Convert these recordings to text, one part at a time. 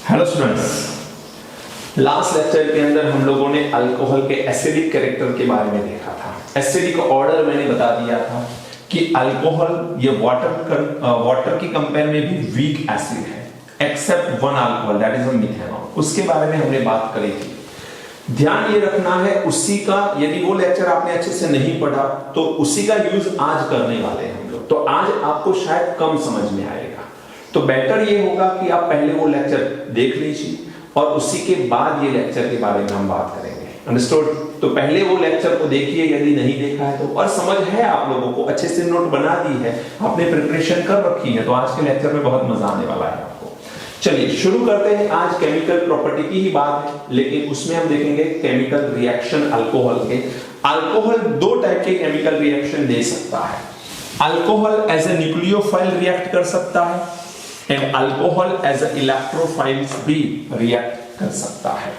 Hello students, last lecture के अंदर हम लोगों ने अल्कोहल के एसिडिक कैरेक्टर के बारे में देखा था। एसिडिक ऑर्डर मैंने बता दिया था कि अल्कोहल ये वाटर की कंपेयर में भी वीक एसिड है except one alcohol that is methanol. उसके बारे में हमने बात करी थी। ध्यान ये रखना है उसी का, यदि वो लेक्चर आपने अच्छे से नहीं पढ़ा तो उसी का यूज आज करने वाले हैं हम लोग, तो आज आपको शायद कम समझ में आएगा। तो बेटर ये होगा कि आप पहले वो लेक्चर देख लीजिए और उसी के बाद ये लेक्चर के बारे में हम बात करेंगे। अंडरस्टूड? तो पहले वो लेक्चर को देखिए यदि नहीं देखा है तो, और समझ है आप लोगों को, अच्छे से नोट बना दी है, आपने प्रिपरेशन कर रखी है, तो आज के लेक्चर में बहुत मजा आने वाला है आपको। चलिए शुरू करते हैं। आज केमिकल प्रॉपर्टी की ही बात है, लेकिन उसमें हम देखेंगे केमिकल रिएक्शन अल्कोहल के। अल्कोहल दो टाइप के केमिकल रिएक्शन दे सकता है। Alcohol as a nucleophile react कर सकता है and alcohol as a electrophile भी रिएक्ट कर सकता है।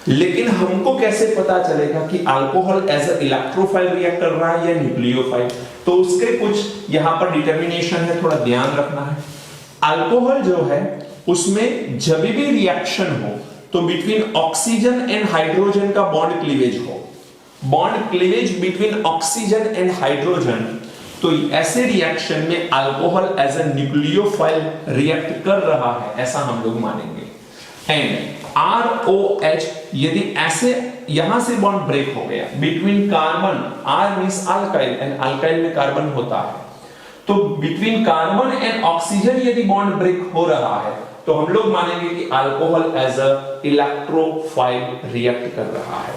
लेकिन हमको कैसे पता चलेगा कि alcohol as a electrophile react कर रहा है या न्यूक्लियोफाइल? तो उसके कुछ यहां पर डिटर्मिनेशन है, थोड़ा ध्यान रखना है। अल्कोहल जो है उसमें जब भी रिएक्शन हो तो बिटवीन ऑक्सीजन एंड हाइड्रोजन का बॉन्ड क्लीवेज हो, bond cleavage between oxygen and hydrogen, तो ऐसे रिएक्शन में alcohol as a nucleophile react कर रहा है, ऐसा हम लोग मानेंगे। एंड ROH, यदि ऐसे यहां से बॉन्ड ब्रेक हो गया between carbon, R means alkyl and alkyl में कार्बन होता है, तो बिटवीन कार्बन एंड ऑक्सीजन यदि बॉन्ड ब्रेक हो रहा है तो हम लोग मानेंगे कि alcohol as a electrophile react कर रहा है।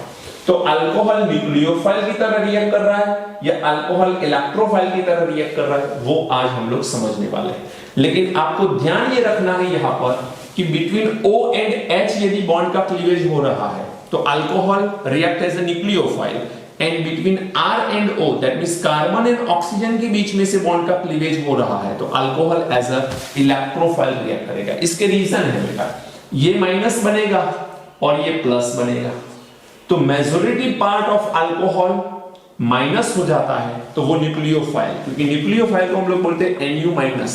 तो अल्कोहल न्यूक्लियोफाइल की तरह रिएक्ट कर रहा है या अल्कोहल इलेक्ट्रोफाइल की तरह रिएक्ट कर रहा है, वो आज हम लोग समझने वाले हैं। लेकिन आपको ध्यान ये रखना है यहां पर कि बिटवीन O एंड H यदि बॉन्ड का क्लीवेज हो रहा है तो alcohol react as a nucleophile, and between R and O that means carbon and oxygen के बीच में से बॉन्ड का क्लीवेज हो रहा है तो alcohol as a electrophile react करेगा। इसके रीजन है बेटा, ये माइनस बनेगा और ये प्लस बनेगा, तो majority part of alcohol minus हो जाता है तो वो न्यूक्लियोफाइल, क्योंकि न्यूक्लियोफाइल को हम लोग बोलते हैं Nu माइनस,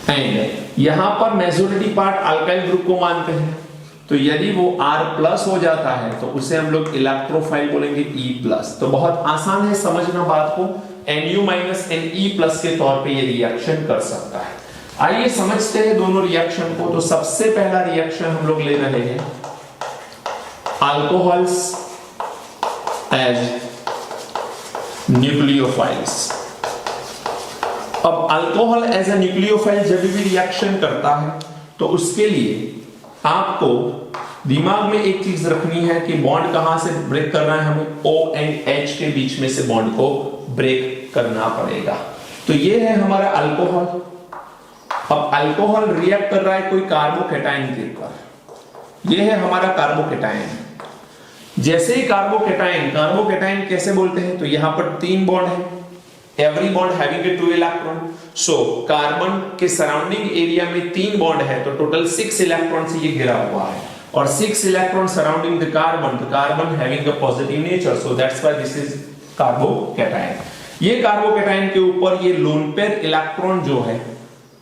एंड यहां पर मेजॉरिटी पार्ट अल्काइल ग्रुप को मानते हैं, तो यदि वो R प्लस हो जाता है तो उसे हम लोग इलेक्ट्रोफाइल बोलेंगे E प्लस। तो बहुत आसान है समझना बात को, Nu minus and E plus के तौर पे ये रिएक्शन कर सकता है। आइए समझते हैं दोनों रिएक्शन को। तो सबसे पहला रिएक्शन हम लोग ले रहे हैं अल्कोहल्स एज न्यूक्लियोफाइल्स। अब अल्कोहल एज ए न्यूक्लियोफाइल जब भी रिएक्शन करता है तो उसके लिए आपको दिमाग में एक चीज रखनी है कि बॉन्ड कहां से ब्रेक करना है, हमें O एंड H के बीच में से बॉन्ड को ब्रेक करना पड़ेगा। तो ये है हमारा अल्कोहल। अब अल्कोहल रिएक्ट कर रहा है कोई कार्बोकेटाइन के ऊपर, ये है हमारा कार्बोकेटाइन। जैसे ही कार्बोकेटाइन कैसे बोलते हैं, तो यहां पर तीन बॉन्ड है, every bond having a 2 electron. So carbon के सराउंडिंग एरिया में तीन बॉन्ड है तो टोटल 6 इलेक्ट्रॉन से ये घिरा हुआ है, और 6 electron surrounding the carbon having a positive nature, so that's why this is carbocation. ये कार्बोकेटाइन के ऊपर ये लोन पेयर इलेक्ट्रॉन जो है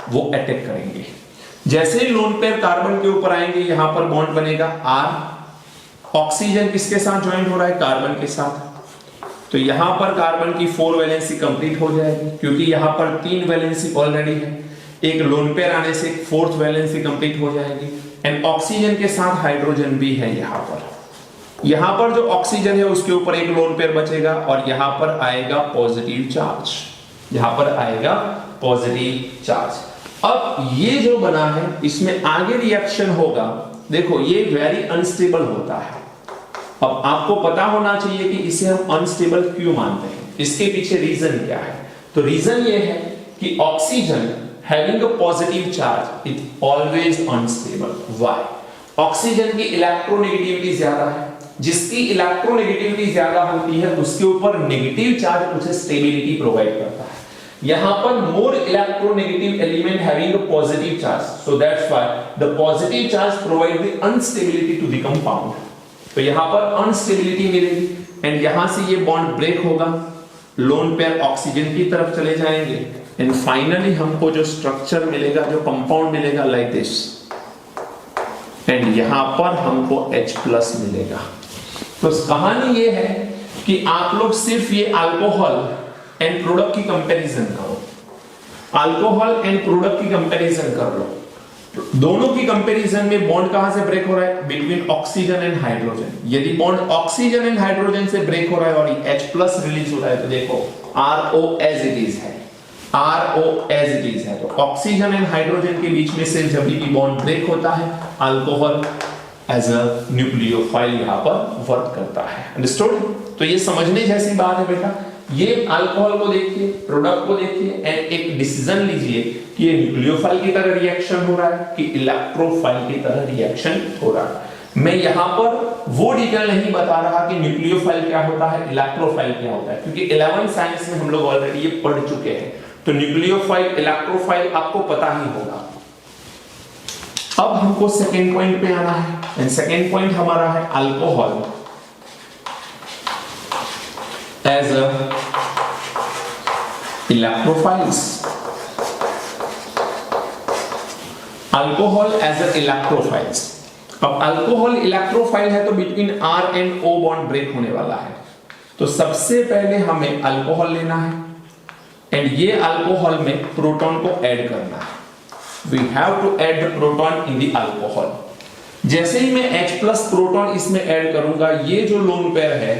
वो अटैक करेंगे। जैसे ही लोन पेयर कार्बन के ऊपर आएंगे यहां पर बॉन्ड बनेगा R। ऑक्सीजन किसके साथ ज्वाइंट हो रहा है? कार्बन के साथ। तो यहां पर कार्बन की 4 वैलेंसी कंप्लीट हो जाएगी, क्योंकि यहां पर 3 वैलेंसी ऑलरेडी है, एक लोन पेयर आने से 4th वैलेंसी कंप्लीट हो जाएगी, एंड ऑक्सीजन के साथ हाइड्रोजन भी है यहां पर। यहां पर जो ऑक्सीजन है उसके ऊपर एक लोन पेयर बचेगा और यहां पर आएगा पॉजिटिव चार्ज, यहां पर आएगा पॉजिटिव चार्ज। अब ये जो बना है इसमें आगे रिएक्शन होगा, देखो ये वेरी अनस्टेबल होता है। अब आपको पता होना चाहिए कि इसे हम अनस्टेबल क्यों मानते हैं, इसके पीछे रीजन क्या है। तो रीजन ये है कि oxygen having a positive charge it always unstable. Why? Oxygen की इलेक्ट्रोनेगेटिविटी ज्यादा है, जिसकी इलेक्ट्रोनेगेटिविटी ज्यादा होती है उसके ऊपर नेगेटिव चार्ज उसे स्टेबिलिटी प्रोवाइड करता है। यहां पर more electronegative element having a positive charge, so that's why the positive charge provide the instability to the compound. तो यहां पर अनस्टेबिलिटी मिलेगी एंड यहां से ये बॉन्ड ब्रेक होगा, लोन पेयर ऑक्सीजन की तरफ चले जाएंगे एंड फाइनली हमको जो स्ट्रक्चर मिलेगा, जो कंपाउंड मिलेगा लाइक दिस, एंड यहां पर हमको H प्लस मिलेगा। तो कहानी ये है कि आप लोग सिर्फ ये अल्कोहल एंड प्रोडक्ट की कंपैरिजन करो, अल्कोहल एंड प्रोडक्ट की कंपैरिजन कर लो। दोनों की कंपैरिजन में बॉन्ड कहां से ब्रेक हो रहा है? Between oxygen and hydrogen. यदि बॉन्ड ऑक्सीजन एंड हाइड्रोजन से ब्रेक हो रहा है और H प्लस रिलीज हो रहा है तो देखो RO एज इट इज है, RO एज इट इज है। तो ऑक्सीजन एंड हाइड्रोजन के बीच में से जब भी बॉन्ड ब्रेक होता है अल्कोहल एज अ न्यूक्लियोफाइल यहां पर वर्क करता है। अंडरस्टूड? तो ये समझने जैसी बात है बेटा। ये अल्कोहल को देखिए, प्रोडक्ट को देखिए एंड एक डिसीजन लीजिए कि ये न्यूक्लियोफाइल की तरह रिएक्शन हो रहा है कि इलेक्ट्रोफाइल की तरह रिएक्शन हो रहा है। मैं यहां पर वो डिटेल नहीं बता रहा कि न्यूक्लियोफाइल क्या होता है, इलेक्ट्रोफाइल क्या होता है, क्योंकि 11th साइंस में हम लोग ऑलरेडी ये पढ़ चुके हैं। तो न्यूक्लियोफाइल, इलेक्ट्रोफाइल आपको पता ही होगा। अब हमको सेकेंड पॉइंट पे आना है एंड सेकेंड पॉइंट हमारा है alcohol as a electrophiles, alcohol as a electrophiles. अब अल्कोहल इलेक्ट्रोफाइल है तो between R and O bond break होने वाला है। तो सबसे पहले हमें अल्कोहल लेना है एंड ये अल्कोहल में प्रोटॉन को ऐड करना है। We have to add the proton in the alcohol. जैसे ही मैं H प्लस प्रोटॉन इसमें ऐड करूंगा, ये जो लोन पेयर है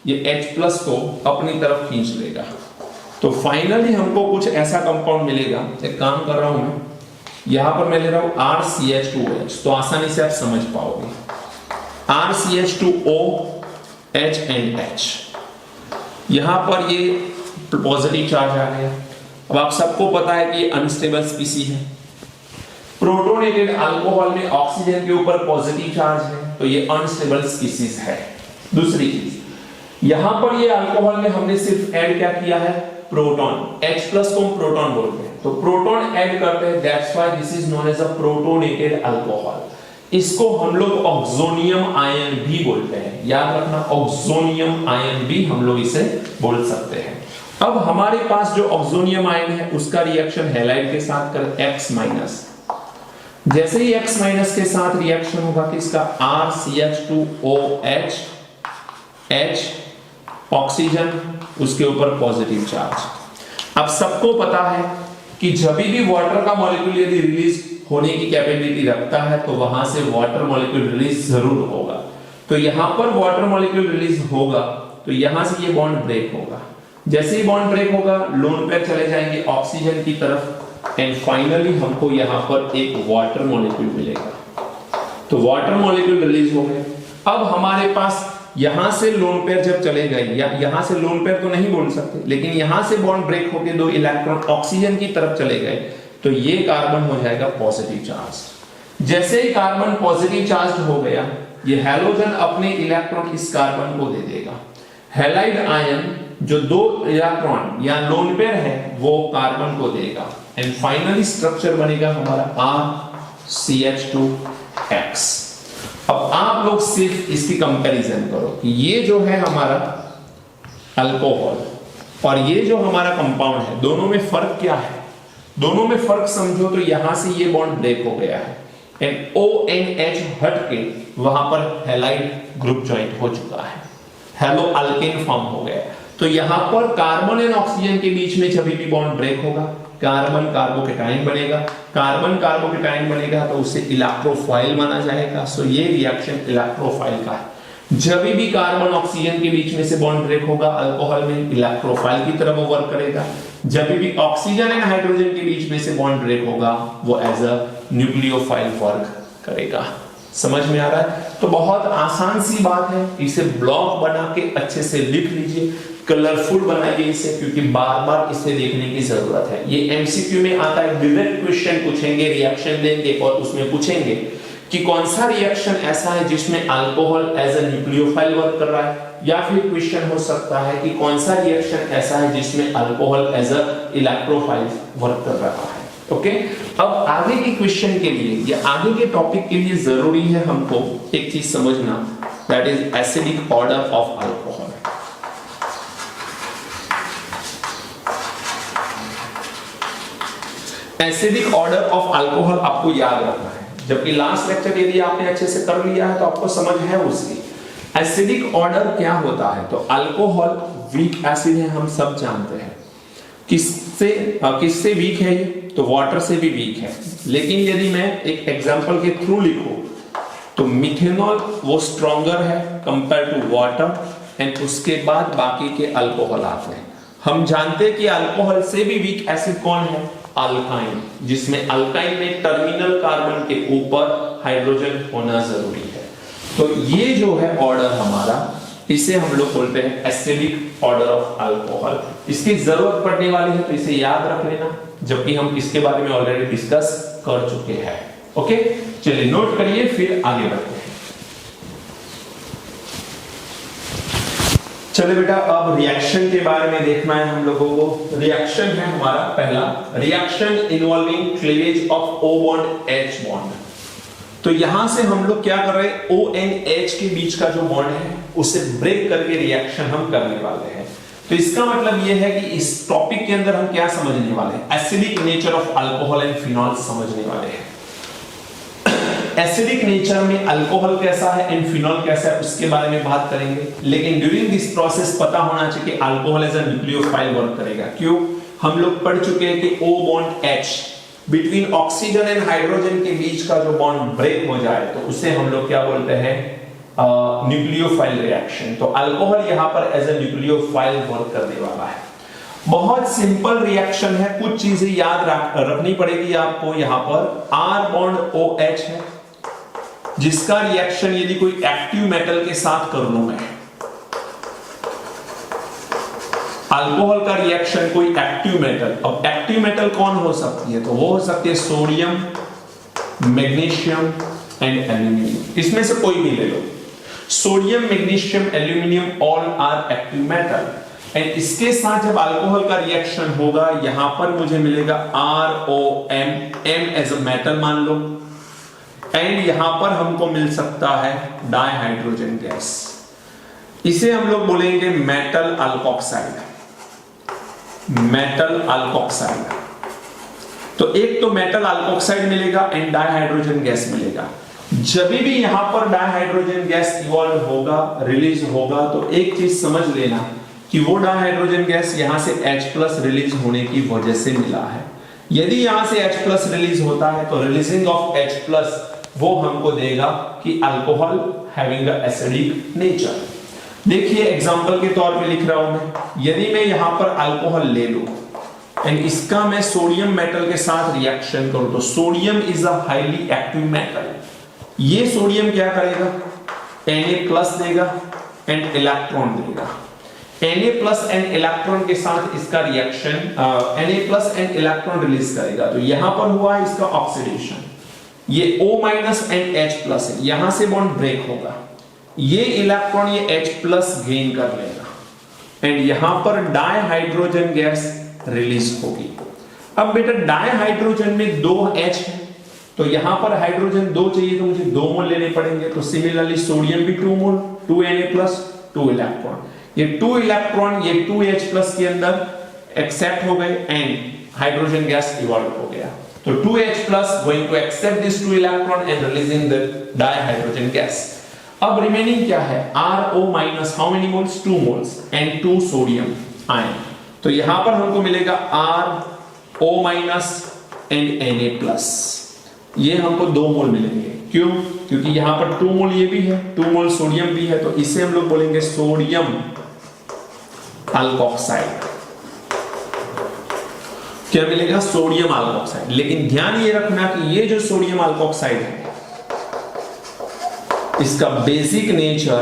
ये H प्लस को अपनी तरफ खींच लेगा। तो फाइनली हमको कुछ ऐसा कंपाउंड मिलेगा। एक काम कर रहा हूं मैं, यहां पर मैं ले रहा हूं RCH2OH, तो आसानी से आप समझ पाओगे। RCH2O H एंड H, यहां पर ये पॉजिटिव चार्ज आ गया। अब आप सबको पता है कि ये अनस्टेबल स्पीसी है। प्रोटोनेटेड अल्कोहल में ऑक्सीजन के ऊपर पॉजिटिव चार्ज है तो ये अनस्टेबल स्पीसीज है। दूसरी चीज, यहां पर ये अल्कोहल में हमने सिर्फ ऐड क्या किया है? प्रोटॉन। H प्लस को हम प्रोटॉन बोलते हैं, तो प्रोटॉन ऐड करते हैं, that's why this is known as a protonated alcohol. इसको हम लोग ऑक्सोनियम आयन भी बोलते हैं, याद रखना, ऑक्सोनियम आयन भी हम लोग इसे बोल सकते हैं। अब हमारे पास जो ऑक्सोनियम आयन है उसका रिएक्शन हैलाइड के साथ कर X माइनस। जैसे ही X माइनस के साथ रिएक्शन होगा किसका? RCH2OH H, ऑक्सीजन, उसके ऊपर पॉजिटिव चार्ज। अब सबको पता है कि जब भी वाटर का मॉलिक्यूल यदि रिलीज होने की कैपेबिलिटी रखता है तो वहां से वाटर मॉलिक्यूल रिलीज जरूर होगा। तो यहां पर वाटर मॉलिक्यूल रिलीज होगा तो यहां से ये बॉन्ड ब्रेक होगा। जैसे ही बॉन्ड ब्रेक होगा लोन पेयर चले जाएंगे ऑक्सीजन की तरफ एंड फाइनली हमको यहां पर एक वाटर मॉलिक्यूल मिलेगा। तो वाटर मॉलिक्यूल रिलीज हो गए। अब हमारे पास यहां से लोन पेयर जब चले गए, या यहां से लोन पेयर तो नहीं बोल सकते, लेकिन यहां से बॉन्ड ब्रेक होकर दो इलेक्ट्रॉन ऑक्सीजन की तरफ चले गए तो ये कार्बन हो जाएगा पॉजिटिव चार्ज। जैसे ही कार्बन पॉजिटिव चार्ज हो गया, ये हैलोजन अपने इलेक्ट्रॉन इस कार्बन को दे देगा। हैलाइड आयन जो दो इलेक्ट्रॉन या लोन पेयर है वो कार्बन को देगा एंड फाइनली स्ट्रक्चर बनेगा हमारा RCH2X। अब आप लोग सिर्फ इसकी कंपैरिजन करो कि ये जो है हमारा अल्कोहल और ये जो हमारा कंपाउंड है, दोनों में फर्क क्या है? दोनों में फर्क समझो तो यहां से ये बॉन्ड ब्रेक हो गया है एंड O एंड H हट के वहां पर हैलाइड ग्रुप ज्वाइंट हो चुका है, हेलो अल्केन फॉर्म हो गया। तो यहां पर कार्बन एंड ऑक्सीजन के बीच में जब भी बॉन्ड ब्रेक होगा कार्बन कार्बोकेटाइन बनेगा। कार्बन कार्बोकेटाइन बनेगा तो उसे इलेक्ट्रोफाइल माना जाएगा। सो ये रिएक्शन इलेक्ट्रोफाइल का है। जब भी कार्बन ऑक्सीजन के बीच में से बॉन्ड ब्रेक होगा अल्कोहल में, इलेक्ट्रोफाइल की तरह वो वर्क करेगा। जब भी ऑक्सीजन एंड हाइड्रोजन के बीच में से बॉन्ड ब्रेक होगा वो एज अ न्यूक्लियोफाइल वर्क करेगा। समझ में आ रहा है? तो बहुत आसान सी बात है, इसे ब्लॉक बना के अच्छे से लिख लीजिए, कलरफुल बनाइए इसे, क्योंकि बार बार इसे देखने की जरूरत है। ये एमसीक्यू में आता है, डायरेक्ट क्वेश्चन पूछेंगे, रिएक्शन देंगे और उसमें पूछेंगे कि कौन सा रिएक्शन ऐसा है जिसमें alcohol as a nucleophile work कर रहा है, या फिर क्वेश्चन हो सकता है कि कौन सा रिएक्शन ऐसा है जिसमें alcohol as a electrophile work कर रहा है। ओके, अब आगे के क्वेश्चन के लिए या आगे के टॉपिक के लिए जरूरी है हमको एक चीज समझना, that is acidic order of alcohol. Acidic order of alcohol आपको याद रखना है। जबकि लास्ट लेक्चर यदि आपने अच्छे से कर लिया है तो आपको समझ है उसकी। एसिडिक ऑर्डर क्या होता है, तो अल्कोहल वीक एसिड है, हम सब जानते हैं। किससे वीक है ये, तो वाटर से भी वीक है। लेकिन यदि मैं एक एग्जांपल के थ्रू लिखूं तो मिथेनॉल वो स्ट्रॉन्गर है कंपेयर टू वाटर, एंड उसके बाद बाकी के अल्कोहल आते हैं। हम जानते हैं कि अल्कोहल से भी वीक एसिड कौन है, अल्काइन, जिसमें अल्काइन में टर्मिनल कार्बन के ऊपर हाइड्रोजन होना जरूरी है। तो ये जो है ऑर्डर हमारा, इसे हम लोग बोलते हैं एसिडिक ऑर्डर ऑफ अल्कोहल। इसकी जरूरत पड़ने वाली है तो इसे याद रख लेना, जबकि हम इसके बारे में ऑलरेडी डिस्कस कर चुके हैं। ओके, चलिए नोट करिए, फिर आगे बढ़ते हैं। चलिए बेटा, अब रिएक्शन के बारे में देखना है हम लोगों को। रिएक्शन है हमारा पहला, reaction involving cleavage of O bond H bond. तो यहां से हम लोग क्या कर रहे हैं, ONH के बीच का जो बॉन्ड है उसे ब्रेक करके रिएक्शन हम करने वाले हैं। तो इसका मतलब यह है कि इस टॉपिक के अंदर हम क्या समझने वाले हैं, acidic nature of alcohol and phenol समझने वाले हैं। एसिडिक नेचर में अल्कोहल कैसा है एंड फिनॉल कैसा है उसके बारे में बात करेंगे। लेकिन ड्यूरिंग दिस प्रोसेस पता होना चाहिए कि alcohol as a nucleophile work करेगा। क्यों, हम लोग पढ़ चुके हैं कि O bond H between oxygen and hydrogen के बीच का जो बॉन्ड ब्रेक हो जाए तो उसे हम लोग क्या बोलते हैं, न्यूक्लियोफाइल रिएक्शन। तो अल्कोहल यहां पर एज अ न्यूक्लियोफाइल वर्क करने वाला है। बहुत सिंपल रिएक्शन है, कुछ चीजें याद रखनी पड़ेगी आपको। यहां पर R बॉन्ड OH है, जिसका रिएक्शन यदि कोई एक्टिव मेटल के साथ कर लूं मैं, अल्कोहल का रिएक्शन कोई एक्टिव मेटल, अब एक्टिव मेटल कौन हो सकती है, तो वो हो सकती है सोडियम, मैग्नीशियम एंड एल्यूमिनियम। इसमें से कोई भी ले लो, sodium, magnesium, aluminium all are active metal. And इसके साथ जब अल्कोहल का रिएक्शन होगा, यहां पर मुझे मिलेगा ROM, M as a metal मान लो, एंड यहां पर हमको मिल सकता है डाइहाइड्रोजन गैस। इसे हम लोग बोलेंगे मेटल अल्कोक्साइड, मेटल अल्कोक्साइड। तो एक तो मेटल अल्कोक्साइड मिलेगा एंड डाइहाइड्रोजन गैस मिलेगा। जब भी यहां पर डाइहाइड्रोजन गैस इवॉल्व होगा, रिलीज होगा, तो एक चीज समझ लेना कि वो डाइहाइड्रोजन गैस यहां से H+ रिलीज होने की वजह से मिला है। यदि यहां से H+ रिलीज होता है तो रिलीजिंग ऑफ H+ वो हमको देगा कि alcohol having a acidic nature. देखिए एग्जांपल के तौर पे लिख रहा हूं मैं, यदि मैं यहां पर अल्कोहल ले लूं एंड इसका मैं सोडियम मेटल के साथ रिएक्शन करूं, तो sodium is a highly active metal. ये सोडियम क्या करेगा, Na+ देगा एंड इलेक्ट्रॉन देगा। Na+ एंड इलेक्ट्रॉन के साथ इसका reaction Na+ and electron release करेगा। तो यहां पर हुआ इसका ऑक्सीडेशन, ये O- एंड H+ है, यहां से बॉन्ड ब्रेक होगा, ये इलेक्ट्रॉन ये H+ गेन कर लेगा एंड यहां पर डाइहाइड्रोजन गैस रिलीज होगी। अब बेटा डाइहाइड्रोजन में 2 H है, तो यहां पर हाइड्रोजन 2 चाहिए तो मुझे 2 मोल लेने पड़ेंगे। तो सिमिलरली सोडियम भी 2 मोल, 2 Na+, 2 इलेक्ट्रॉन, ये 2 इलेक्ट्रॉन ये 2 H+ के अंदर एक्सेप्ट हो गए एंड हाइड्रोजन गैस इवॉल्व हो गया। तो 2 H+ going to accept this 2 electron and releasing the dihydrogen gas. अब रिमेनिंग क्या है, RO- how many moles, 2 moles and 2 sodium ion। तो यहां पर हमको मिलेगा RO- and Na+, ये हमको 2 मोल मिलेंगे। क्यों, क्योंकि यहां पर 2 मोल ये भी है, 2 मोल सोडियम भी है, तो इसे हम लोग बोलेंगे सोडियम अल्कोक्साइड। क्या मिलेगा, सोडियम अल्कोक्साइड। लेकिन ध्यान ये रखना कि ये जो सोडियम अल्कोक्साइड है इसका बेसिक नेचर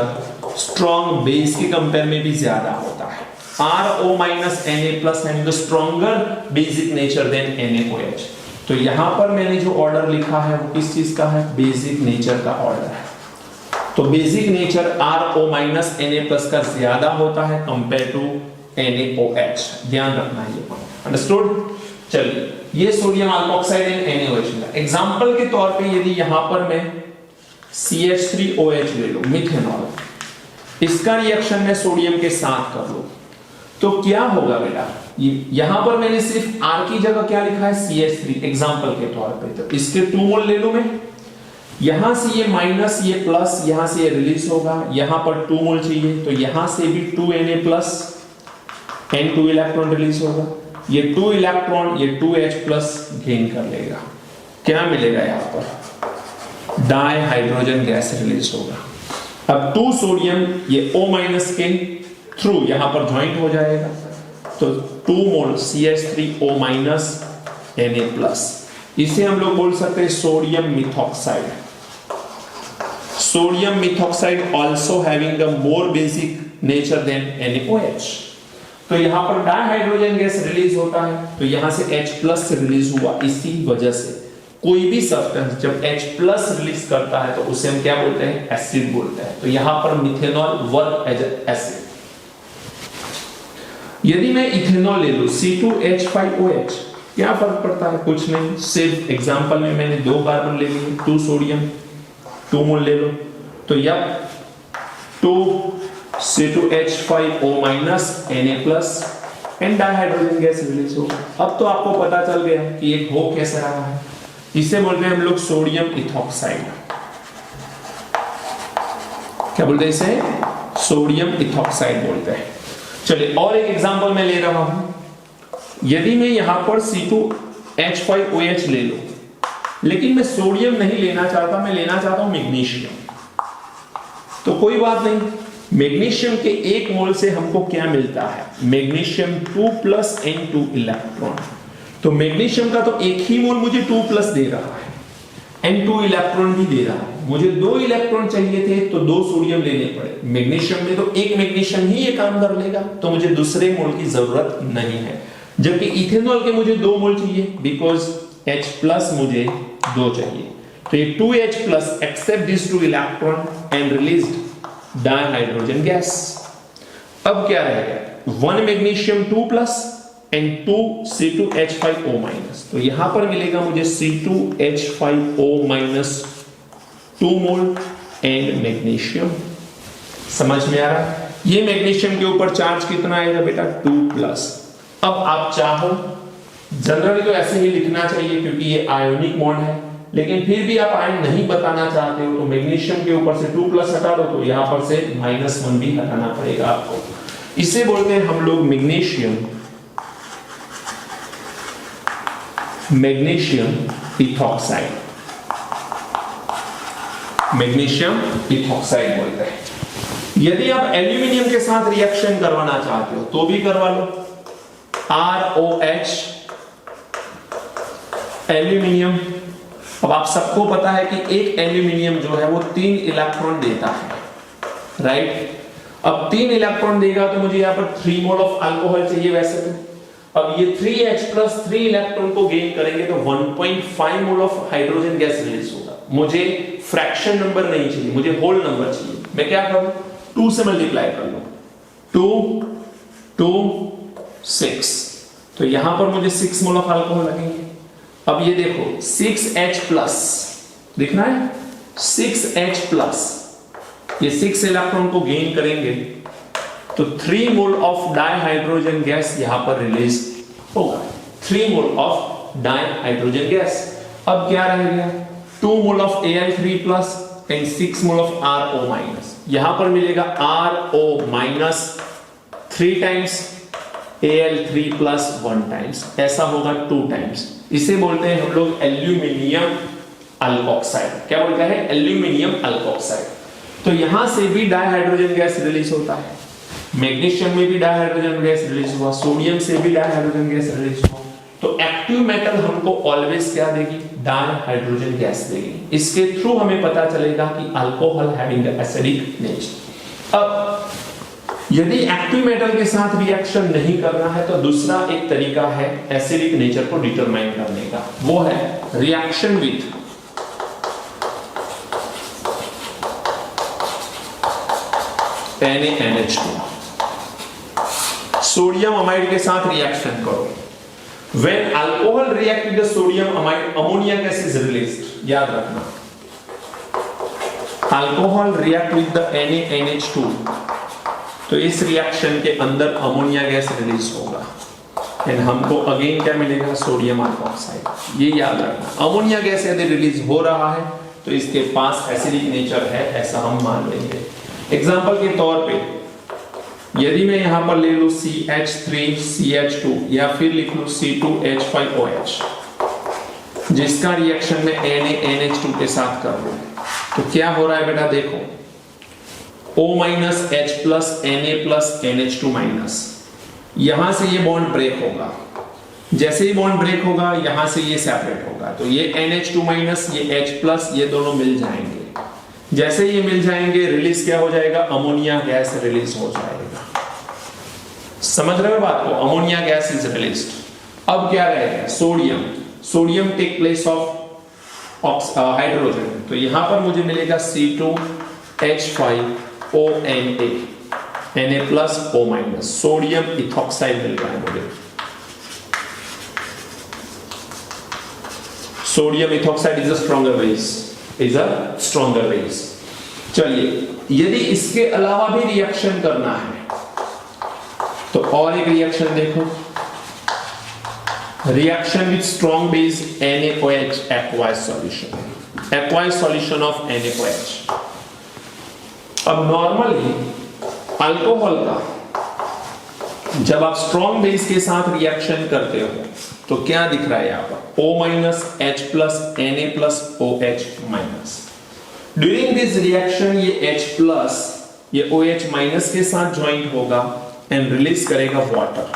स्ट्रॉन्ग बेस के कंपेयर में भी ज्यादा होता है। RO- Na+ having a stronger basic nature than NaOH। तो यहां पर मैंने जो ऑर्डर लिखा है वो किस चीज का है, बेसिक नेचर का ऑर्डर है। तो बेसिक नेचर RO- Na+ का ज्यादा होता है कंपेयर टू NaOH। ध्यान रखना है ये पॉइंट, अंडरस्टूड। चलिए, ये सोडियम अल्कोक्साइड एंड NaOH मिला। एग्जांपल के तौर पे यदि यहां पर मैं CH3OH ले लो, मिथेनॉल, इसका रिएक्शन मैं सोडियम के साथ कर लूं तो क्या होगा बेटा, यहां पर मैंने सिर्फ R की जगह क्या लिखा है, CH3 एग्जांपल के तौर पे। तो इसके 2 मोल ले लूं मैं यहां से ये माइनस, ये प्लस, यहां से ये रिलीज होगा, यहां पर 2 मोल चाहिए, तो यहां से भी 2Na plus N2 electron release होगा, ये 2 इलेक्ट्रॉन ये 2H प्लस गेन कर लेगा। क्या मिलेगा यहां पर? डाई हाइड्रोजन गैस रिलीज होगा। अब 2 सोडियम ये O माइनस के थ्रू यहां पर ज्वाइंट हो जाएगा, तो 2 मोल CH3O माइनस Na प्लस, इसे हम लोग बोल सकते हैं sodium methoxide. Sodium methoxide also having the more basic nature than NaOH। तो यहां पर डाइहाइड्रोजन गैस रिलीज होता है, तो यहां से H प्लस रिलीज हुआ। इसी वजह से कोई भी सब्सटेंस जब H प्लस रिलीज करता है तो उसे हम क्या बोलते हैं? एसिड बोलते हैं। तो यहां पर मिथेनॉल वर्क एज एसिड। यदि मैं इथेनॉल ले लूं C2H5OH, क्या फर्क पड़ता है? कुछ नहीं, सिर्फ एग्जांपल में मैंने 2 कार्बन ले लिए, 2 सोडियम 2 मोल ले लो, तो यह 2 C2H5O minus Na plus and dihydrogen gas release हो। अब तो आपको पता चल गया कि एक हो कैसे रहा है। इसे बोलते हैं हम लोग सोडियम इथॉक्साइड। क्या बोलते हैं इसे? सोडियम इथॉक्साइड बोलते हैं। चलिए और एक एग्जांपल मैं ले रहा हूं। यदि मैं यहां पर C2H5OH ले लूं, लेकिन मैं सोडियम नहीं लेना चाहता, मैं लेना चाहता हूं मैग्नीशियम, तो कोई बात नहीं। मैग्नीशियम के 1 मोल से हमको क्या मिलता है? Magnesium 2 plus N2 electron. तो मैग्नीशियम का तो 1 ही मोल मुझे 2 प्लस दे रहा है, N2 इलेक्ट्रॉन भी दे रहा है। मुझे 2 इलेक्ट्रॉन चाहिए थे तो 2 सोडियम लेने पड़े। मैग्नीशियम में तो 1 मैग्नीशियम ही ये काम कर लेगा, तो मुझे दूसरे मोल की जरूरत नहीं है। जबकि इथेनॉल के मुझे 2 मोल चाहिए, बिकॉज H प्लस मुझे 2 चाहिए। तो ये 2H plus except this 2 electron and released dihydrogen gas. अब क्या रहेगा? 1 magnesium 2 plus and 2 C2H5O minus. तो यहां पर मिलेगा मुझे C2H5O minus 2 mole and magnesium. समझ में आ रहा है? ये मैग्नीशियम के ऊपर चार्ज कितना आएगा बेटा? 2 प्लस। अब आप चाहो जनरली तो ऐसे ही लिखना चाहिए क्योंकि ये आयोनिक बॉन्ड है, लेकिन फिर भी आप आयन नहीं बताना चाहते हो तो मैग्नीशियम के ऊपर से 2 प्लस हटा दो, तो यहां पर से -1 भी हटाना पड़ेगा आपको। इसे बोलते हैं हम लोग मैग्नीशियम इथॉक्साइड। मैग्नीशियम इथॉक्साइड बोलते हैं। यदि आप एल्यूमिनियम के साथ रिएक्शन करवाना चाहते हो तो भी करवा लो। ROH aluminium. अब आप सबको पता है कि एक एल्यूमिनियम जो है वो 3 इलेक्ट्रॉन देता है, राइट? अब 3 इलेक्ट्रॉन देगा तो मुझे यहां पर 3 मोल ऑफ अल्कोहल चाहिए वैसे तो। अब ये 3H प्लस 3 इलेक्ट्रॉन को गेन करेंगे तो 1.5 mole of hydrogen gas release होगा। मुझे फ्रैक्शन नंबर नहीं चाहिए, मुझे होल नंबर चाहिए। मैं क्या करूं? 2 से मल्टीप्लाई कर लूं। 2 2 6, तो यहां पर मुझे 6 मोल ऑफ अल्कोहल लगेंगे। अब ये देखो 6H प्लस दिखना है, 6H प्लस ये 6 इलेक्ट्रॉन को गेन करेंगे तो 3 मोल ऑफ डाइहाइड्रोजन गैस यहां पर रिलीज होगा। 3 मोल ऑफ डाइहाइड्रोजन गैस। अब क्या रह गया? 2 mole of Al3 plus and 6 mole of RO minus. यहां पर मिलेगा RO minus 3 times, Al3 plus 1 times, ऐसा होगा 2 टाइम्स। इसे बोलते हैं हम लोग एल्यूमिनियम अल्कोक्साइड। क्या बोलते हैं? Aluminium alkoxide. तो यहां से भी डाइहाइड्रोजन गैस रिलीज होता है, मैग्नीशियम में भी डाइहाइड्रोजन गैस रिलीज हुआ, सोडियम से भी डाइहाइड्रोजन गैस रिलीज हुआ। तो एक्टिव मेटल हमको ऑलवेज क्या देगी? डाइहाइड्रोजन गैस देगी। इसके थ्रू हमें पता चलेगा कि अल्कोहल हैविंग एसिडिक नेचर। अब यदि एक्टिव मेटल के साथ रिएक्शन नहीं करना है तो दूसरा एक तरीका है एसिडिक नेचर को डिटरमाइन करने का, वो है reaction with NaNH2। Sodium amide के साथ रिएक्शन करो। When alcohol react with the sodium amide, ammonia gas is released। याद रखना, alcohol react with the NaNH2 तो इस रिएक्शन के अंदर अमोनिया गैस रिलीज होगा एंड हमको अगेन क्या मिलेगा? Sodium alkoxide. ये याद रखना, अमोनिया गैस यदि रिलीज हो रहा है तो इसके पास एसिडिक नेचर है ऐसा हम मान लेंगे। एग्जाम्पल के तौर पे यदि मैं यहां पर ले लूं CH3CH2 या फिर लिख लूं C2H5OH, जिसका रिएक्शन में NaNH2 के साथ कर लूं, तो क्या हो रहा है बेटा देखो, O minus H plus Na plus NH2 minus, यहां से ये बॉन्ड ब्रेक होगा, जैसे ही बॉन्ड ब्रेक होगा यहां से ये सेपरेट होगा, तो ये NH2 माइनस ये H प्लस ये दोनों मिल जाएंगे, जैसे ये मिल जाएंगे रिलीज क्या हो जाएगा, अमोनिया गैस रिलीज हो जाएगा। समझ रहे हो बात को, अमोनिया गैस इज रिलीज्ड। अब क्या रहेगा, sodium, sodium take place of hydrogen, तो यहां पर मुझे मिलेगा C2H5ONa, Na plus O minus, sodium ethoxide मिल रहा है मुझे, sodium ethoxide is a stronger base, is a stronger base. चलिए यदि इसके अलावा भी रिएक्शन करना है तो और एक रिएक्शन देखो, reaction with strong base NaOH aqueous solution, aqueous solution of NaOH। अब नॉर्मली अल्कोहल का जब आप स्ट्रॉन्ग बेस के साथ रिएक्शन करते हो तो क्या दिख रहा है यहां पर, O minus H plus Na plus OH minus. During this reaction ये H प्लस ये OH माइनस के साथ ज्वाइंट होगा एंड रिलीज करेगा वाटर,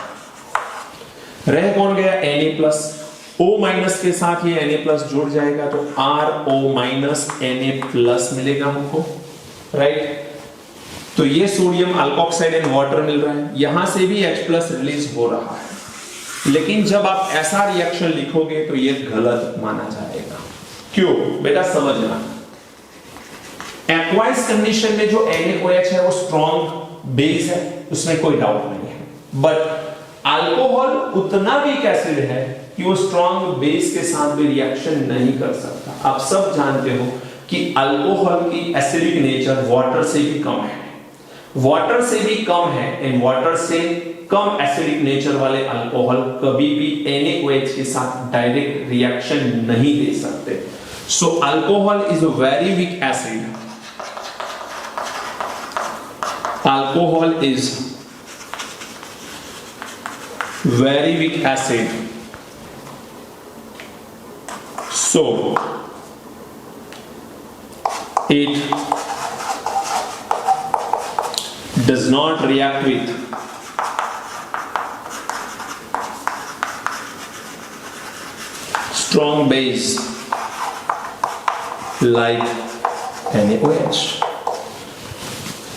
रह कौन गया Na प्लस, O माइनस के साथ ये Na प्लस जुड़ जाएगा तो RO माइनस Na प्लस मिलेगा हमको, राइट। तो ये सोडियम अल्कोक्साइड एंड वाटर मिल रहा है, यहां से भी H प्लस रिलीज हो रहा है, लेकिन जब आप ऐसा रिएक्शन लिखोगे तो ये गलत माना जाएगा। क्यों बेटा, समझना, एक्वायस कंडीशन में जो NaOH है वो स्ट्रॉन्ग बेस है, उसमें कोई डाउट नहीं है, बट अल्कोहल उतना वीक एसिड है कि वो स्ट्रॉन्ग बेस के साथ भी रिएक्शन नहीं कर सकता। आप सब जानते हो कि अल्कोहल की एसिडिक नेचर वाटर से भी कम है, वाटर से भी कम है, एंड वाटर से कम एसिडिक नेचर वाले अल्कोहल कभी भी NaOH के साथ डायरेक्ट रिएक्शन नहीं दे सकते। So alcohol is a very weak acid, alcohol is very weak acid, so it does not react with strong base like NaOH।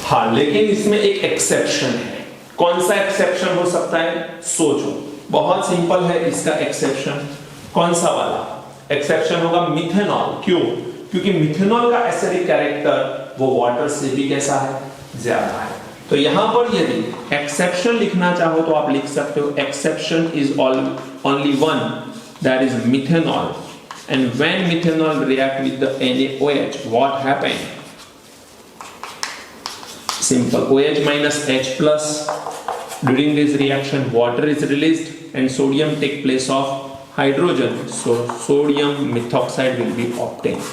हाँ, लेकिन इसमें एक एक्सेप्शन है। कौन सा एक्सेप्शन हो सकता है, सोचो, बहुत सिंपल है इसका एक्सेप्शन। कौन सा वाला एक्सेप्शन होगा, मिथेनॉल। क्यों, क्योंकि मिथेनॉल का एसिडिक कैरेक्टर वो वाटर से भी कैसा है, ज्यादा है। तो यहां पर यदि एक्सेप्शन लिखना चाहो तो आप लिख सकते हो, exception is only one, that is methanol, and when methanol react with the NaOH, what happened? Simple, OH minus H plus, during this reaction water is released and sodium take place of hydrogen, so sodium methoxide will be obtained।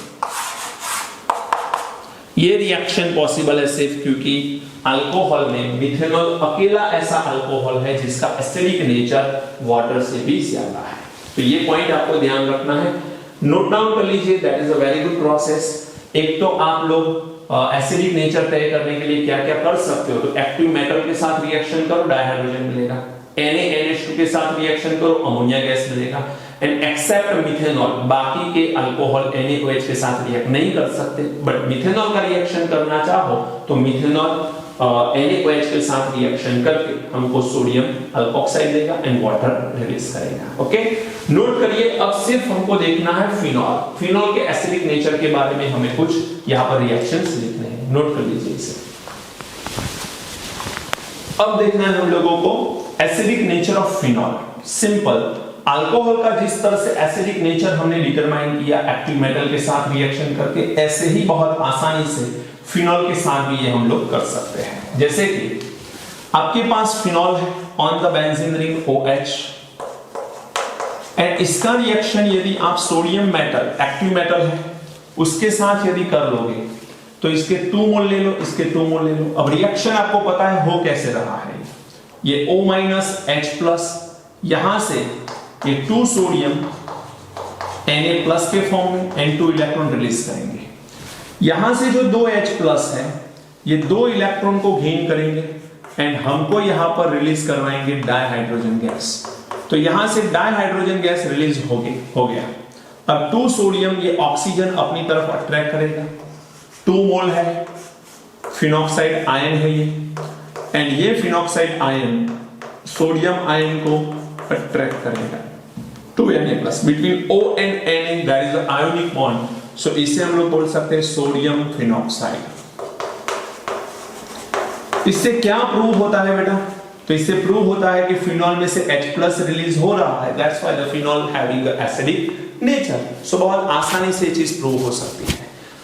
ये reaction possible है सिर्फ क्योंकि alcohol में methanol अकेला ऐसा alcohol है जिसका acidic nature water से भी ज्यादा है। तो ये पॉइंट आपको ध्यान रखना है, नोट डाउन कर लीजिए, that is a very good process. एक तो आप लोग एसिडिक नेचर तय करने के लिए क्या क्या कर सकते हो, तो एक्टिव मेटल के साथ रिएक्शन करो, डाइहाइड्रोजन मिलेगा, NaNH2 के साथ रिएक्शन करो, अमोनिया गैस मिलेगा, एंड एक्सेप्ट मिथेनॉल। बाकी के अल्कोहल NaOH के साथ रिएक्ट नहीं कर सकते, बट मिथेनॉल का रिएक्शन करना चाहो तो मिथेनॉल NaOH के साथ रिएक्शन करके हमको सोडियम अल्कोक्साइड देगा एंड वाटर रिलीज करेगा। ओके, नोट करिए, अब सिर्फ हमको देखना है फिनॉल। फिनॉल के एसिडिक नेचर के बारे में हमें कुछ यहाँ पर रिएक्शंस लिखने हैं, नोट कर लीजिए इसे। अब देखना है हम लोगों को acidic nature of phenol. Simple, alcohol का जिस तरह से एसिडिक नेचर हमने डिटरमाइन किया एक्टिव मेटल के साथ रिएक्शन करके, ऐसे ही बहुत आसानी से फिनॉल के साथ भी ये हम लोग कर सकते हैं। जैसे कि आपके पास फिनॉल है on the benzene ring OH, and इसका रिएक्शन यदि आप सोडियम मेटल, एक्टिव मेटल है, उसके साथ यदि कर लोगे तो इसके 2 मोल ले लो, इसके 2 मोल ले लो। अब रिएक्शन आपको पता है हो कैसे रहा है, ये O माइनस H प्लस, यहां से ये 2 सोडियम Na प्लस के फॉर्म में N2 इलेक्ट्रॉन रिलीज करेंगे। यहां से जो 2 H प्लस है ये 2 इलेक्ट्रॉन को गेन करेंगे एंड हमको यहां पर रिलीज करवाएंगे डाइहाइड्रोजन गैस। तो यहां से डाइहाइड्रोजन गैस रिलीज हो गया। अब 2 सोडियम ये ऑक्सीजन अपनी तरफ अट्रैक्ट करेगा, 2 मोल है, फिनॉक्साइड आयन है ये, एंड ये फिनॉक्साइड आयन सोडियम आयन को अट्रैक्ट करेगा। 2 Na+ between O and Na there is an ionic bond, so इसे हम लोग बोल सकते हैं सोडियम फिनॉक्साइड। इससे क्या प्रूव होता है बेटा? तो इससे प्रूव होता है कि फिनॉल में से H+ रिलीज हो रहा है, that's why the phenol having acidic nature. So बहुत आसानी से चीज प्रूव हो सकती है।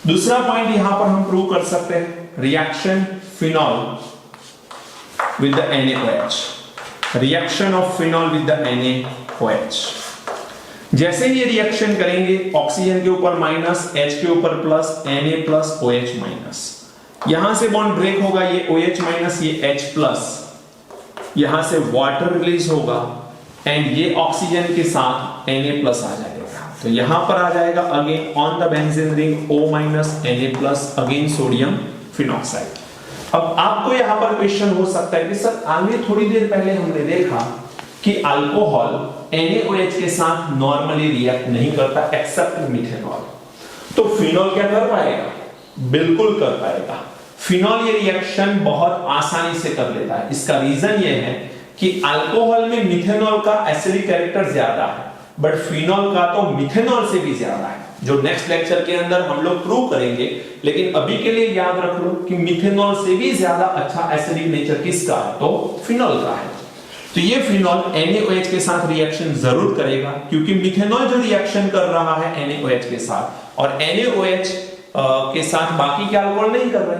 दूसरा पॉइंट यहां पर हम प्रूव कर सकते हैं, reaction phenol with the NaOH, reaction of phenol with the NaOH। जैसे ये रिएक्शन करेंगे ऑक्सीजन के ऊपर माइनस, H के ऊपर प्लस, Na+ OH माइनस, यहां से बॉन्ड ब्रेक होगा, ये OH माइनस, ये H+, यहां से वाटर रिलीज होगा एंड ये ऑक्सीजन के साथ Na+ आ जाएगा। तो यहां पर आ जाएगा again on the benzene ring O minus Na+, again sodium phenoxide. अब आपको यहां पर क्वेश्चन हो सकता है कि सर आगे थोड़ी देर पहले हमने देखा कि अल्कोहल NaOH के साथ नॉर्मली रिएक्ट नहीं करता एक्सेप्ट मिथेनॉल, तो फिनॉल क्या कर पाएगा? बिल्कुल कर पाएगा। फिनॉल ये रिएक्शन बहुत आसानी से कर लेता है। इसका रीजन ये है कि अल्कोहल में मिथेनॉल का एसिडिक कैरेक्टर ज्यादा है, बट फिनॉल का तो मिथेनॉल से भी ज्यादा है, जो नेक्स्ट लेक्चर के अंदर हम लोग प्रूव करेंगे। लेकिन अभी के लिए याद रख लो कि मिथेनॉल से भी ज्यादा अच्छा एसिडिक नेचर किसका है? तो फिनॉल का है। तो ये फिनॉल NaOH के साथ रिएक्शन जरूर करेगा, क्योंकि मिथेनॉल जो रिएक्शन कर रहा है NaOH के साथ, और NaOH के साथ बाकी के अल्कोहल नहीं कर रहे,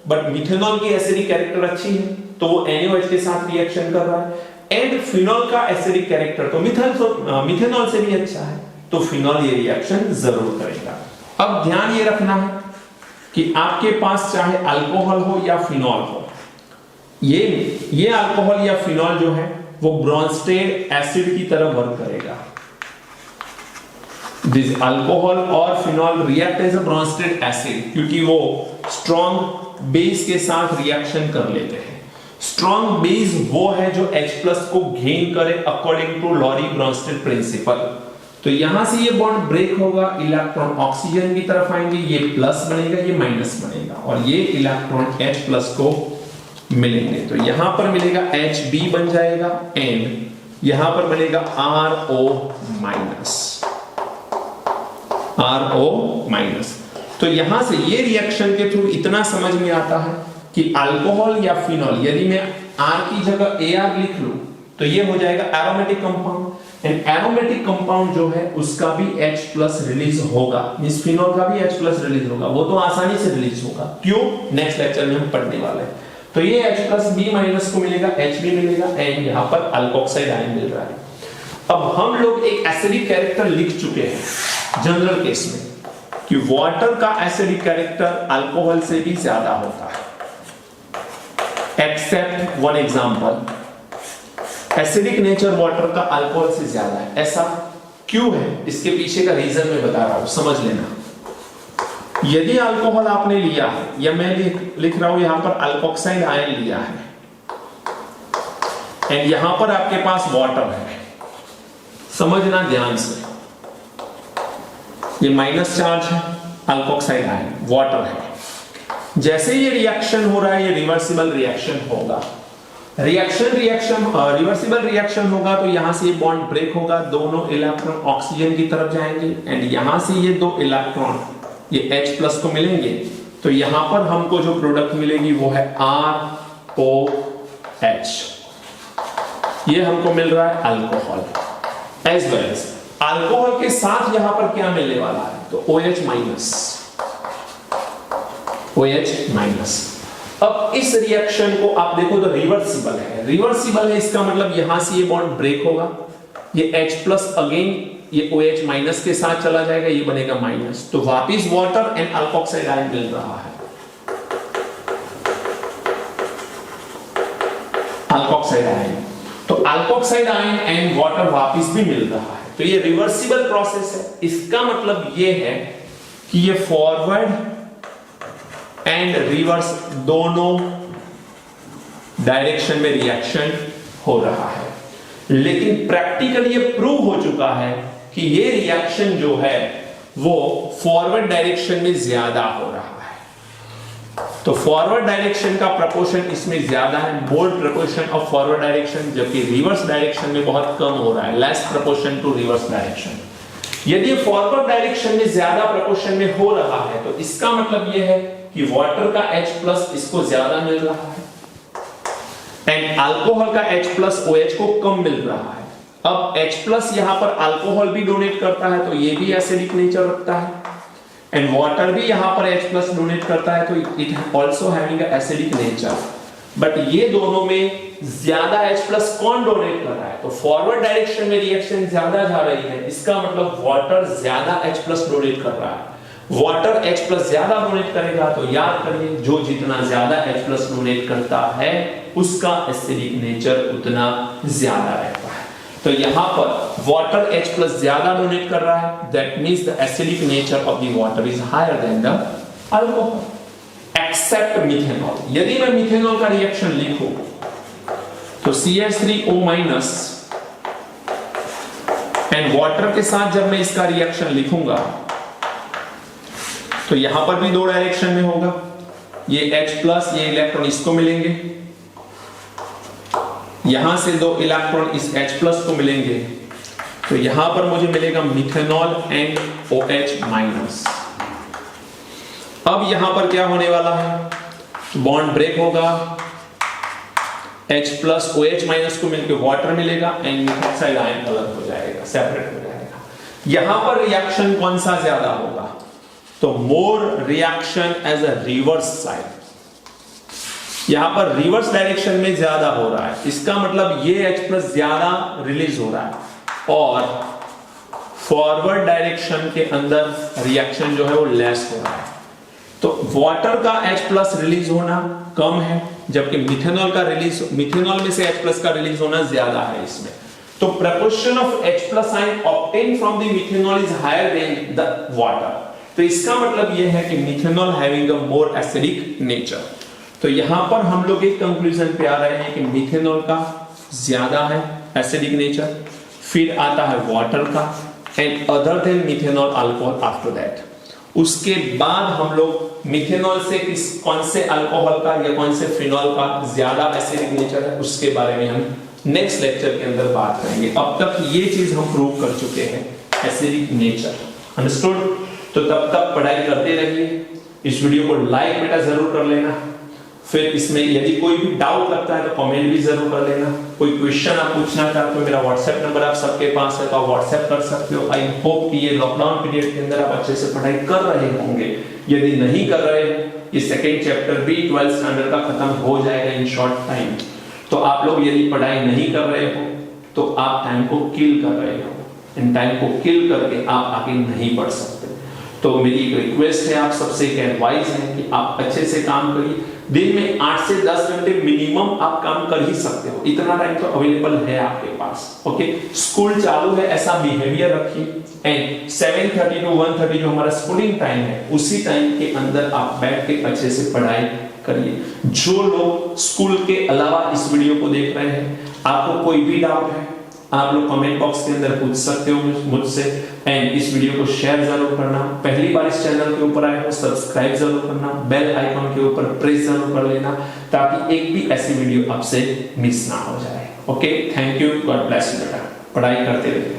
बट मिथेनॉल की एसिडिक कैरेक्टर अच्छी है तो वो NaOH के साथ रिएक्शन कर रहा है, एंड फिनॉल का एसिडिक कैरेक्टर तो मिथेनॉल से भी अच्छा है, तो फिनॉल ये रिएक्शन जरूर करेगा। अब ध्यान ये रखना है कि आपके पास चाहे अल्कोहल हो या फिनॉल हो, ये अल्कोहल या फिनॉल जो है वो ब्रोंस्टेड एसिड की तरह वर्क करेगा। दिस अल्कोहल और phenol react as a Bronsted acid, क्योंकि वो स्ट्रॉन्ग बेस के साथ रिएक्शन कर लेते हैं। स्ट्रॉन्ग बेस वो है जो H+ को गेन करे according to Lowry Bronsted principle. तो यहां से ये बॉन्ड ब्रेक होगा, इलेक्ट्रॉन ऑक्सीजन की तरफ आएंगे, ये प्लस बनेगा, ये माइनस बनेगा, और ये इलेक्ट्रॉन H+ को मिलेंगे। तो यहां पर मिलेगा Hb बन जाएगा, एंड यहां पर बनेगा RO-। तो यहां से ये रिएक्शन के थ्रू इतना समझ में आता है कि अल्कोहल या फिनॉल, यदि मैं R की जगह Ar लिख लूं तो ये हो जाएगा aromatic compound, and aromatic compound जो है उसका भी H+ रिलीज होगा, मींस फिनॉल का भी H+ रिलीज होगा। वो तो आसानी से रिलीज होगा, क्यों? नेक्स्ट लेक्चर में हम पढ़ने वाले हैं। तो ये H+B- को मिलेगा, Hb मिलेगा, एंड यहां पर अल्कोक्साइड आयन मिल रहा है। अब हम लोग एक एसिडिक कैरेक्टर लिख चुके हैं जनरल केस में कि वाटर का एसिडिक कैरेक्टर अल्कोहल से भी ज्यादा होता है, except one example, acidic nature water का अल्कोहल से ज्यादा है। ऐसा क्यों है? इसके पीछे का रीजन मैं बता रहा हूं, समझ लेना। यदि अल्कोहल आपने लिया है, या मैं लिख रहा हूं यहां पर अल्कोक्साइड आयन लिया है, एंड यहां पर आपके पास वाटर है, समझना ध्यान से, ये माइनस चार्ज है, अल्कोक्साइड आयन वाटर है। जैसे ये रिएक्शन हो रहा है, ये रिवर्सिबल रिएक्शन होगा। रिवर्सिबल रिएक्शन होगा तो यहां से ये बॉन्ड ब्रेक होगा, दोनों इलेक्ट्रॉन ऑक्सीजन की तरफ जाएंगे, एंड यहां से ये 2 इलेक्ट्रॉन ये H+ को मिलेंगे। तो यहां पर हमको जो प्रोडक्ट मिलेगी वो है ROH, ये हमको मिल रहा है alcohol. As well as alcohol के साथ यहां पर क्या मिलने वाला है? तो OH-। अब इस रिएक्शन को आप देखो तो रिवर्सिबल है, इसका मतलब यहां से ये बॉन्ड ब्रेक होगा, ये H+ अगेन ये OH माइनस के साथ चला जाएगा, ये बनेगा माइनस, तो वापिस वाटर एंड अल्कोक्साइड आयन मिल रहा है, अल्कोक्साइड आयन। तो अल्कोक्साइड आयन एंड वाटर वापिस भी मिल रहा है, तो ये रिवर्सिबल प्रोसेस है। इसका मतलब ये है कि ये फॉरवर्ड एंड रिवर्स दोनों डायरेक्शन में रिएक्शन हो रहा है, लेकिन प्रैक्टिकली ये प्रूव हो चुका है कि ये रिएक्शन जो है वो फॉरवर्ड डायरेक्शन में ज्यादा हो रहा है। तो फॉरवर्ड डायरेक्शन का प्रोपोर्शन इसमें ज्यादा है, more proportion of forward direction, जबकि रिवर्स डायरेक्शन में बहुत कम हो रहा है, less proportion to reverse direction. यदि फॉरवर्ड डायरेक्शन में ज्यादा प्रोपोर्शन में हो रहा है तो इसका मतलब यह है कि वाटर का H+ इसको ज्यादा मिल रहा है एंड अल्कोहल का H+ OH को कम मिल रहा है। अब H+ यहां पर अल्कोहल भी डोनेट करता है तो ये भी एसिडिक नेचर रखता है, एंड वाटर भी यहां पर H+ डोनेट करता है तो it also having a acidic nature. But ये दोनों में ज्यादा H+ कौन डोनेट कर रहा है? तो फॉरवर्ड डायरेक्शन में रिएक्शन ज्यादा जा रही है, इसका मतलब वाटर ज्यादा H+ डोनेट कर रहा है। वाटर H+ ज्यादा डोनेट करेगा तो याद करिए, जो जितना ज्यादा H+ डोनेट करता है उसका एसिडिक नेचर उतना ज्यादा रहता है। तो यहां पर वाटर H+ ज्यादा डोनेट कर रहा है, that means the acidic nature of the water is higher than the alcohol except methanol. यदि मैं मिथेनॉल का रिएक्शन लिखूं तो CH3O- एंड वाटर के साथ जब मैं इसका रिएक्शन लिखूंगा तो यहां पर भी दो डायरेक्शन में होगा, ये H+ ये इलेक्ट्रॉन इसको मिलेंगे, यहां से दो इलेक्ट्रॉन इस H+ को मिलेंगे, तो यहां पर मुझे मिलेगा मिथेनॉल एंड OH-। अब यहां पर क्या होने वाला है, बॉन्ड ब्रेक होगा, H+ OH- को मिलकर वाटर मिलेगा एंड मिथॉक्साइड आयन अलग हो जाएगा, सेपरेट हो जाएगा। यहां पर रिएक्शन कौन सा ज्यादा होगा? तो more reaction as a reverse side, यहां पर रिवर्स डायरेक्शन में ज्यादा हो रहा है, इसका मतलब ये H+ ज्यादा रिलीज हो रहा है और फॉरवर्ड डायरेक्शन के अंदर रिएक्शन जो है वो लेस हो रहा है। तो वाटर का H+ रिलीज होना कम है, जबकि मिथेनॉल में से H+ का रिलीज होना ज्यादा है इसमें। तो proportion of H+ ion obtained from the methanol is higher than the water। तो इसका मतलब यह है कि methanol having a more acidic nature. तो यहां पर हम लोग एक कंक्लूजन पे आ रहे हैं कि मिथेनॉल का ज्यादा है एसिडिक नेचर, फिर आता है वाटर का and other than methanol alcohol after that. उसके बाद हम लोग मिथेनॉल से कौन से अल्कोहल का या कौन से फिनॉल का ज्यादा एसिडिक नेचर है उसके बारे में हम नेक्स्ट लेक्चर के अंदर बात करेंगे। अब तक ये चीज हम प्रूव कर चुके हैं, एसिडिक नेचर। अंडरस्टूड? तो तब तक पढ़ाई करते रहिए। इस वीडियो को लाइक बेटा जरूर कर लेना, फिर इसमें यदि कोई भी डाउट लगता है तो कमेंट भी जरूर कर लेना। कोई क्वेश्चन आप पूछना चाहते हो, मेरा व्हाट्सएप नंबर आप सबके पास है तो आप व्हाट्सएप कर सकते हो। आई होप कि ये लॉकडाउन पीरियड के अंदर आप अच्छे से पढ़ाई कर रहे होंगे। यदि नहीं कर रहे हो, ये सेकेंड चैप्टर भी 12th स्टैंडर्ड का खत्म हो जाएगा इन शॉर्ट टाइम। तो आप लोग यदि पढ़ाई नहीं कर रहे हो तो आप टाइम को किल कर रहे हो, इन टाइम को किल करके आप आगे नहीं बढ़ सकते। तो मेरी एक रिक्वेस्ट है आप सबसे, एक एडवाइस है कि आप अच्छे से काम करिए। दिन में 8 से 10 घंटे मिनिमम आप काम कर ही सकते हो, इतना टाइम तो अवेलेबल है आपके पास। ओके, स्कूल चालू है ऐसा बिहेवियर रखिए एंड 7:30 to 1:30 जो हमारा स्कूलिंग टाइम है उसी टाइम के अंदर आप बैठ के अच्छे से पढ़ाई करिए। जो लोग स्कूल के अलावा इस वीडियो को देख रहे हैं, आपको कोई भी डाउट है आप लोग कमेंट बॉक्स के अंदर पूछ सकते हो मुझसे एंड इस वीडियो को शेयर जरूर करना। पहली बार इस चैनल के ऊपर आए हो सब्सक्राइब जरूर करना, बेल आइकन के ऊपर प्रेस जरूर कर लेना ताकि एक भी ऐसी वीडियो आपसे मिस ना हो जाए। Okay, thank you, God bless you बेटा, पढ़ाई करते रहिए।